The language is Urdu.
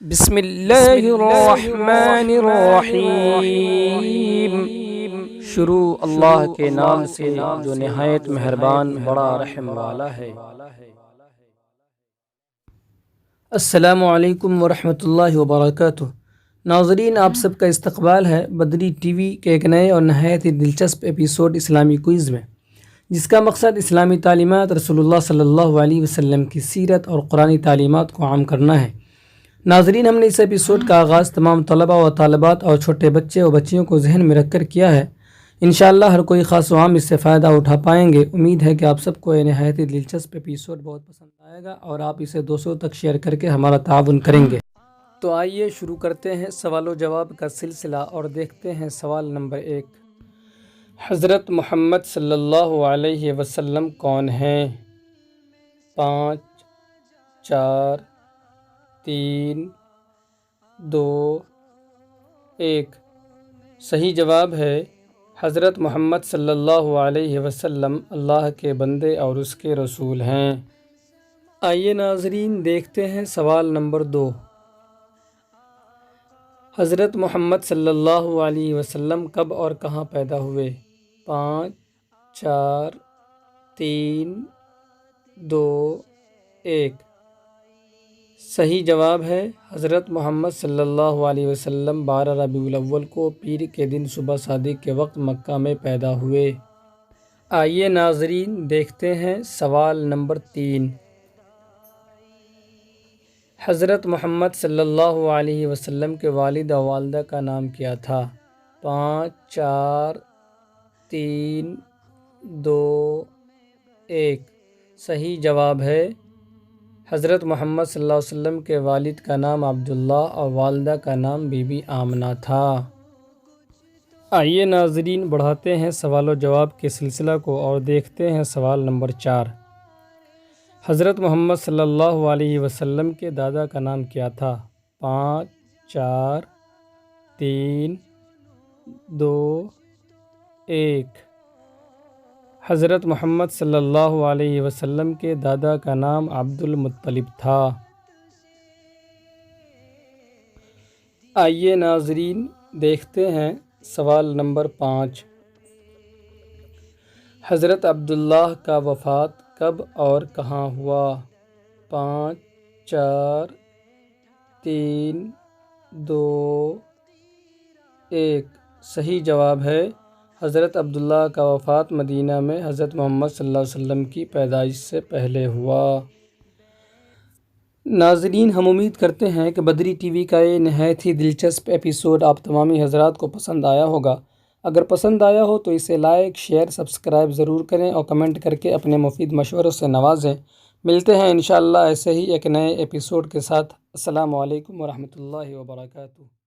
بسم اللہ الرحمن الرحیم۔ شروع اللہ کے نام سے جو نہایت مہربان بڑا رحم والا ہے۔ السلام علیکم ورحمۃ اللہ وبرکاتہ۔ ناظرین، آپ سب کا استقبال ہے بدری ٹی وی کے ایک نئے اور نہایت ہی دلچسپ ایپیسوڈ اسلامی کوئز میں، جس کا مقصد اسلامی تعلیمات رسول اللہ صلی اللہ علیہ وسلم کی سیرت اور قرآنی تعلیمات کو عام کرنا ہے۔ ناظرین، ہم نے اس ایپیسوڈ کا آغاز تمام طلباء و طالبات اور چھوٹے بچے و بچیوں کو ذہن میں رکھ کر کیا ہے۔ انشاءاللہ ہر کوئی خاص و عام اس سے فائدہ اٹھا پائیں گے۔ امید ہے کہ آپ سب کو یہ نہایت ہی دلچسپ ایپیسوڈ بہت پسند آئے گا اور آپ اسے دوستوں تک شیئر کر کے ہمارا تعاون کریں گے۔ تو آئیے شروع کرتے ہیں سوال و جواب کا سلسلہ اور دیکھتے ہیں سوال نمبر 1۔ حضرت محمد صلی اللہ علیہ وسلم کون ہیں؟ 5 4 3 2 1۔ صحیح جواب ہے حضرت محمد صلی اللہ علیہ وسلم اللہ کے بندے اور اس کے رسول ہیں۔ آئیے ناظرین دیکھتے ہیں سوال نمبر 2۔ حضرت محمد صلی اللہ علیہ وسلم کب اور کہاں پیدا ہوئے؟ 5 4 3 2 1۔ صحیح جواب ہے حضرت محمد صلی اللہ علیہ وسلم 12 ربیع الاول کو پیر کے دن صبح صادق کے وقت مکہ میں پیدا ہوئے۔ آئیے ناظرین دیکھتے ہیں سوال نمبر 3۔ حضرت محمد صلی اللہ علیہ وسلم کے والد و والدہ کا نام کیا تھا؟ 5 4 3 2 1۔ صحیح جواب ہے حضرت محمد صلی اللہ علیہ وسلم کے والد کا نام عبداللہ اور والدہ کا نام بی بی آمنہ تھا۔ آئیے ناظرین بڑھاتے ہیں سوال و جواب کے سلسلہ کو اور دیکھتے ہیں سوال نمبر 4۔ حضرت محمد صلی اللہ علیہ وسلم کے دادا کا نام کیا تھا؟ 5 4 3 2 1۔ حضرت محمد صلی اللہ علیہ وسلم کے دادا کا نام عبد المطلب تھا۔ آئیے ناظرین دیکھتے ہیں سوال نمبر 5۔ حضرت عبداللہ کا وفات کب اور کہاں ہوا؟ 5 4 3 2 1۔ صحیح جواب ہے حضرت عبداللہ کا وفات مدینہ میں حضرت محمد صلی اللہ علیہ وسلم کی پیدائش سے پہلے ہوا۔ ناظرین، ہم امید کرتے ہیں کہ بدری ٹی وی کا یہ نہایت ہی دلچسپ ایپیسوڈ آپ تمامی حضرات کو پسند آیا ہوگا۔ اگر پسند آیا ہو تو اسے لائک، شیئر، سبسکرائب ضرور کریں اور کمنٹ کر کے اپنے مفید مشوروں سے نوازیں۔ ملتے ہیں انشاءاللہ ایسے ہی ایک نئے ایپیسوڈ کے ساتھ۔ السلام علیکم ورحمۃ اللہ وبرکاتہ۔